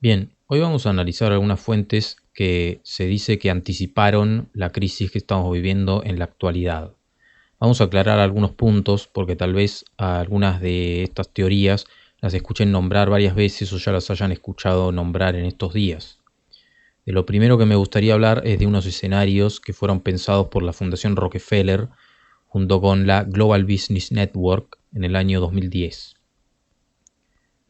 Bien, hoy vamos a analizar algunas fuentes que se dice que anticiparon la crisis que estamos viviendo en la actualidad. Vamos a aclarar algunos puntos porque tal vez algunas de estas teorías las escuchen nombrar varias veces o ya las hayan escuchado nombrar en estos días. De lo primero que me gustaría hablar es de unos escenarios que fueron pensados por la Fundación Rockefeller junto con la Global Business Network en el año 2010.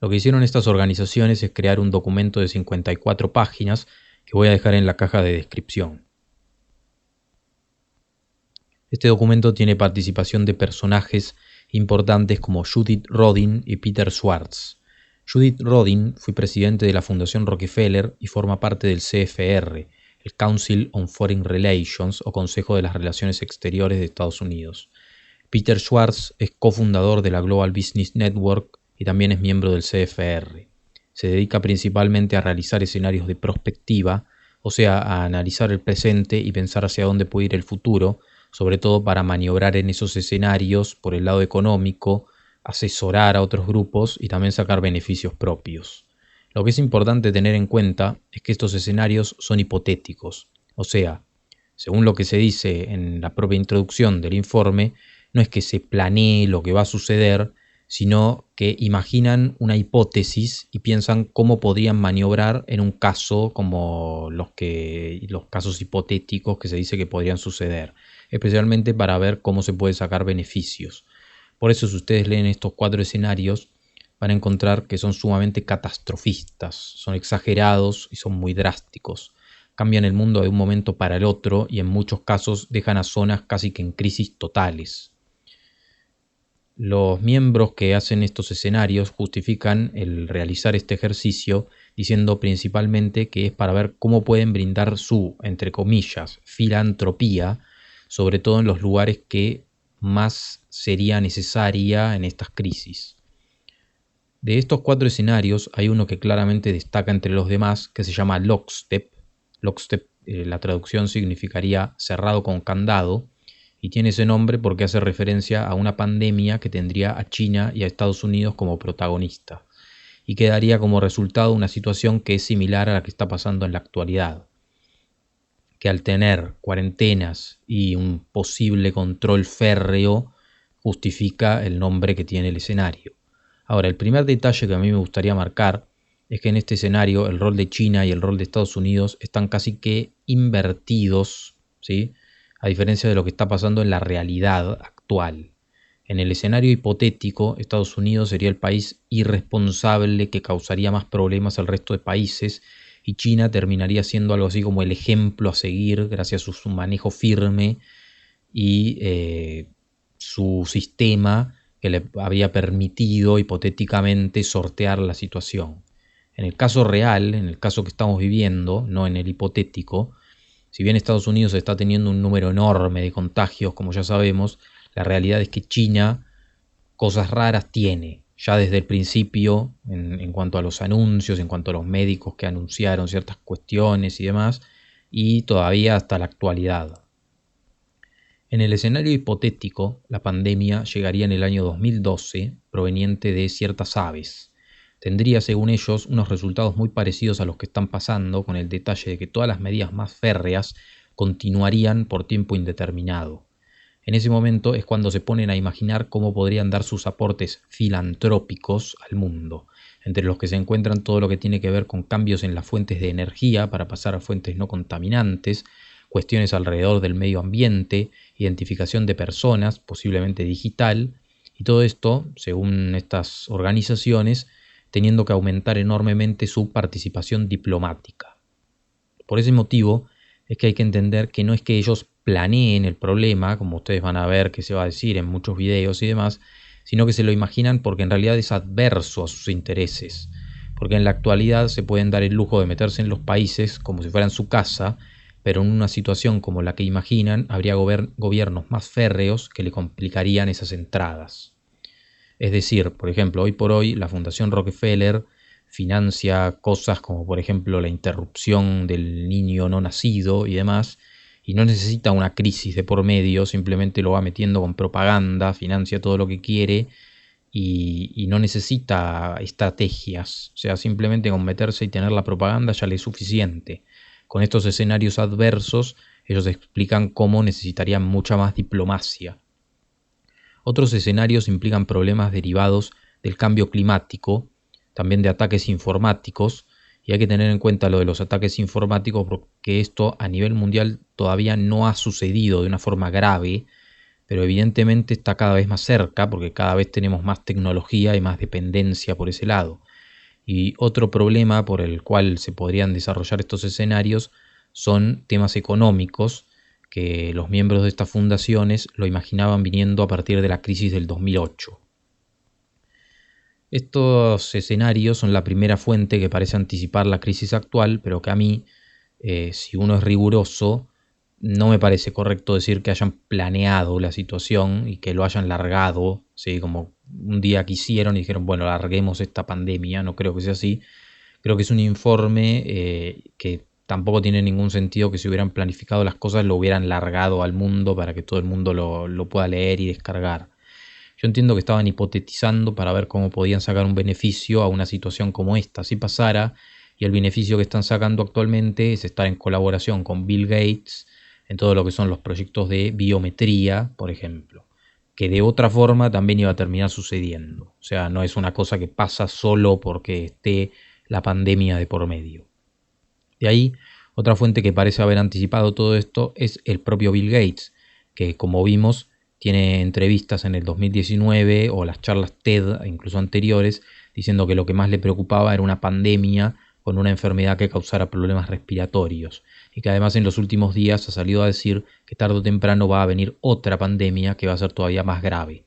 Lo que hicieron estas organizaciones es crear un documento de 54 páginas que voy a dejar en la caja de descripción. Este documento tiene participación de personajes importantes como Judith Rodin y Peter Schwartz. Judith Rodin fue presidente de la Fundación Rockefeller y forma parte del CFR, el Council on Foreign Relations o Consejo de las Relaciones Exteriores de Estados Unidos. Peter Schwartz es cofundador de la Global Business Network y también es miembro del CFR. Se dedica principalmente a realizar escenarios de prospectiva, o sea, a analizar el presente y pensar hacia dónde puede ir el futuro, sobre todo para maniobrar en esos escenarios por el lado económico, asesorar a otros grupos y también sacar beneficios propios. Lo que es importante tener en cuenta es que estos escenarios son hipotéticos, o sea, según lo que se dice en la propia introducción del informe, no es que se planee lo que va a suceder, sino que imaginan una hipótesis y piensan cómo podrían maniobrar en un caso como los casos hipotéticos que se dice que podrían suceder, especialmente para ver cómo se puede sacar beneficios. Por eso, si ustedes leen estos 4 escenarios, van a encontrar que son sumamente catastrofistas, son exagerados y son muy drásticos. Cambian el mundo de un momento para el otro y en muchos casos dejan a zonas casi que en crisis totales. Los miembros que hacen estos escenarios justifican el realizar este ejercicio diciendo principalmente que es para ver cómo pueden brindar su, entre comillas, filantropía, sobre todo en los lugares que más sería necesaria en estas crisis. De estos 4 escenarios hay uno que claramente destaca entre los demás, que se llama Lockstep. Lockstep, la traducción significaría cerrado con candado, y tiene ese nombre porque hace referencia a una pandemia que tendría a China y a Estados Unidos como protagonistas, y que daría como resultado una situación que es similar a la que está pasando en la actualidad, que al tener cuarentenas y un posible control férreo justifica el nombre que tiene el escenario. Ahora, el primer detalle que a mí me gustaría marcar es que en este escenario el rol de China y el rol de Estados Unidos están casi que invertidos, ¿sí?, a diferencia de lo que está pasando en la realidad actual. En el escenario hipotético, Estados Unidos sería el país irresponsable que causaría más problemas al resto de países y China terminaría siendo algo así como el ejemplo a seguir gracias a su manejo firme y su sistema que le habría permitido hipotéticamente sortear la situación. En el caso real, en el caso que estamos viviendo, no en el hipotético, si bien Estados Unidos está teniendo un número enorme de contagios, como ya sabemos, la realidad es que China cosas raras tiene, ya desde el principio, en cuanto a los anuncios, en cuanto a los médicos que anunciaron ciertas cuestiones y demás, y todavía hasta la actualidad. En el escenario hipotético, la pandemia llegaría en el año 2012, proveniente de ciertas aves. Tendría, según ellos, unos resultados muy parecidos a los que están pasando, con el detalle de que todas las medidas más férreas continuarían por tiempo indeterminado. En ese momento es cuando se ponen a imaginar cómo podrían dar sus aportes filantrópicos al mundo, entre los que se encuentran todo lo que tiene que ver con cambios en las fuentes de energía para pasar a fuentes no contaminantes, cuestiones alrededor del medio ambiente, identificación de personas, posiblemente digital, y todo esto, según estas organizaciones, teniendo que aumentar enormemente su participación diplomática. Por ese motivo es que hay que entender que no es que ellos planeen el problema, como ustedes van a ver que se va a decir en muchos videos y demás, sino que se lo imaginan porque en realidad es adverso a sus intereses, porque en la actualidad se pueden dar el lujo de meterse en los países como si fueran su casa, pero en una situación como la que imaginan habría gobiernos más férreos que le complicarían esas entradas. Es decir, por ejemplo, hoy por hoy la Fundación Rockefeller financia cosas como por ejemplo la interrupción del niño no nacido y demás, y no necesita una crisis de por medio, simplemente lo va metiendo con propaganda, financia todo lo que quiere y no necesita estrategias. O sea, simplemente con meterse y tener la propaganda ya le es suficiente. Con estos escenarios adversos, ellos explican cómo necesitarían mucha más diplomacia. Otros escenarios implican problemas derivados del cambio climático, también de ataques informáticos, y hay que tener en cuenta lo de los ataques informáticos porque esto a nivel mundial todavía no ha sucedido de una forma grave, pero evidentemente está cada vez más cerca porque cada vez tenemos más tecnología y más dependencia por ese lado. Y otro problema por el cual se podrían desarrollar estos escenarios son temas económicos, que los miembros de estas fundaciones lo imaginaban viniendo a partir de la crisis del 2008. Estos escenarios son la primera fuente que parece anticipar la crisis actual, pero que a mí, si uno es riguroso, no me parece correcto decir que hayan planeado la situación y que lo hayan largado, ¿sí? Como un día quisieron y dijeron, bueno, larguemos esta pandemia. No creo que sea así. Creo que es un informe que tampoco tiene ningún sentido que si hubieran planificado las cosas lo hubieran largado al mundo para que todo el mundo lo pueda leer y descargar. Yo entiendo que estaban hipotetizando para ver cómo podían sacar un beneficio a una situación como esta. Si pasara, y el beneficio que están sacando actualmente es estar en colaboración con Bill Gates en todo lo que son los proyectos de biometría, por ejemplo, que de otra forma también iba a terminar sucediendo. O sea, no es una cosa que pasa solo porque esté la pandemia de por medio. De ahí, otra fuente que parece haber anticipado todo esto es el propio Bill Gates, que como vimos tiene entrevistas en el 2019 o las charlas TED, incluso anteriores, diciendo que lo que más le preocupaba era una pandemia con una enfermedad que causara problemas respiratorios, y que además en los últimos días ha salido a decir que tarde o temprano va a venir otra pandemia que va a ser todavía más grave.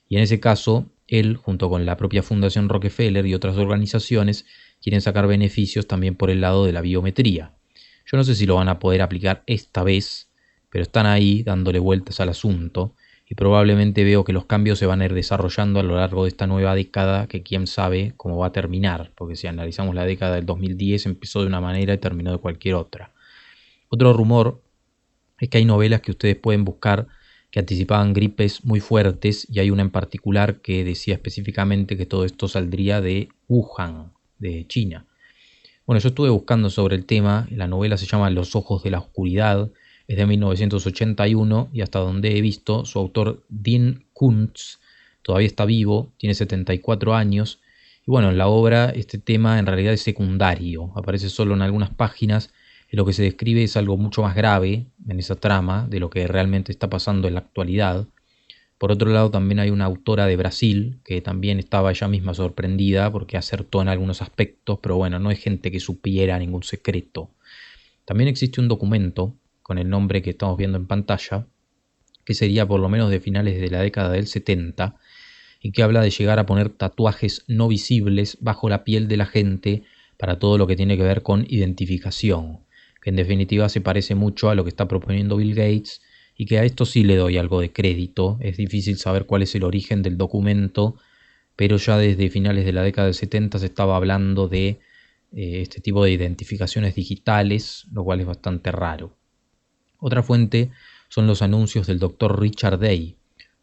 Y en ese caso, él, junto con la propia Fundación Rockefeller y otras organizaciones, quieren sacar beneficios también por el lado de la biometría. Yo no sé si lo van a poder aplicar esta vez, pero están ahí dándole vueltas al asunto y probablemente veo que los cambios se van a ir desarrollando a lo largo de esta nueva década que quién sabe cómo va a terminar, porque si analizamos la década del 2010 empezó de una manera y terminó de cualquier otra. Otro rumor es que hay novelas que ustedes pueden buscar que anticipaban gripes muy fuertes y hay una en particular que decía específicamente que todo esto saldría de Wuhan, de China. Bueno, yo estuve buscando sobre el tema, la novela se llama Los ojos de la oscuridad, es de 1981 y hasta donde he visto, su autor Dean Koontz todavía está vivo, tiene 74 años y bueno, en la obra este tema en realidad es secundario, aparece solo en algunas páginas y lo que se describe es algo mucho más grave en esa trama de lo que realmente está pasando en la actualidad. Por otro lado, también hay una autora de Brasil que también estaba ella misma sorprendida porque acertó en algunos aspectos, pero bueno, no es gente que supiera ningún secreto. También existe un documento con el nombre que estamos viendo en pantalla, que sería por lo menos de finales de la década del 70, y que habla de llegar a poner tatuajes no visibles bajo la piel de la gente para todo lo que tiene que ver con identificación, que en definitiva se parece mucho a lo que está proponiendo Bill Gates, y que a esto sí le doy algo de crédito. Es difícil saber cuál es el origen del documento, pero ya desde finales de la década del 70 se estaba hablando de este tipo de identificaciones digitales, lo cual es bastante raro. Otra fuente son los anuncios del doctor Richard Day,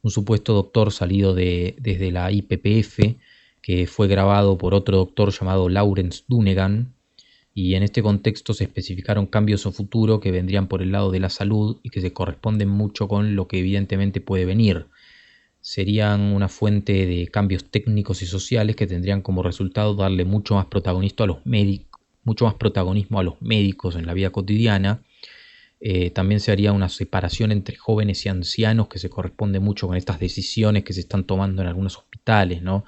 un supuesto doctor salido desde la IPPF, que fue grabado por otro doctor llamado Lawrence Dunegan, y en este contexto se especificaron cambios a futuro que vendrían por el lado de la salud y que se corresponden mucho con lo que evidentemente puede venir. Serían una fuente de cambios técnicos y sociales que tendrían como resultado darle mucho más protagonismo a los médicos en la vida cotidiana. También se haría una separación entre jóvenes y ancianos que se corresponde mucho con estas decisiones que se están tomando en algunos hospitales, ¿no?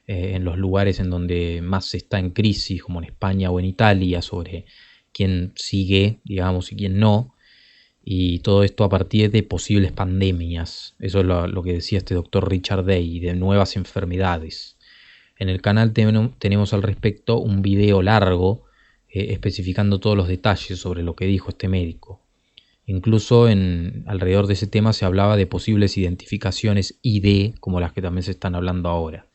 En los lugares en donde más se está en crisis, como en España o en Italia, sobre quién sigue, digamos, y quién no. Y todo esto a partir de posibles pandemias. Eso es lo que decía este doctor Richard Day, de nuevas enfermedades. En el canal tenemos al respecto un video largo especificando todos los detalles sobre lo que dijo este médico. Incluso alrededor de ese tema se hablaba de posibles identificaciones ID, como las que también se están hablando ahora.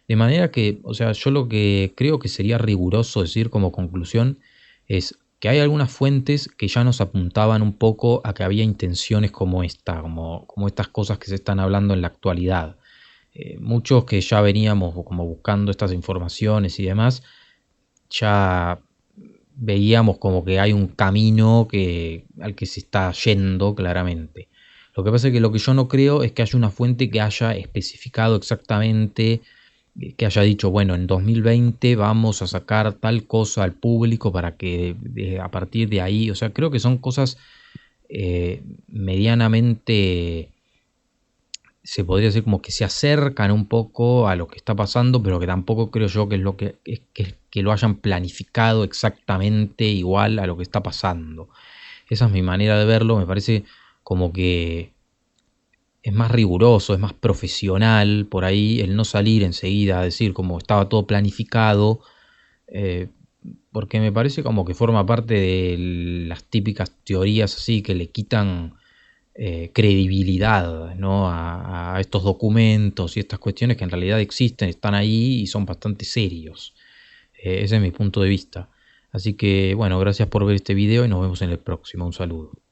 De manera que, o sea, yo lo que creo que sería riguroso decir como conclusión es que hay algunas fuentes que ya nos apuntaban un poco a que había intenciones como esta, como estas cosas que se están hablando en la actualidad. muchos que ya veníamos como buscando estas informaciones y demás, ya veíamos como que hay un camino al que se está yendo claramente. Lo que pasa es que lo que yo no creo es que haya una fuente que haya especificado exactamente, que haya dicho, bueno, en 2020 vamos a sacar tal cosa al público para que a partir de ahí, o sea, creo que son cosas medianamente, se podría decir como que se acercan un poco a lo que está pasando, pero que tampoco creo yo que es lo que lo hayan planificado exactamente igual a lo que está pasando. Esa es mi manera de verlo, me parece como que es más riguroso, es más profesional por ahí el no salir enseguida a decir como estaba todo planificado, eh, porque me parece como que forma parte de las típicas teorías así que le quitan credibilidad, ¿no? a estos documentos y estas cuestiones que en realidad existen, están ahí y son bastante serios. Ese es mi punto de vista. Así que bueno, gracias por ver este video y nos vemos en el próximo. Un saludo.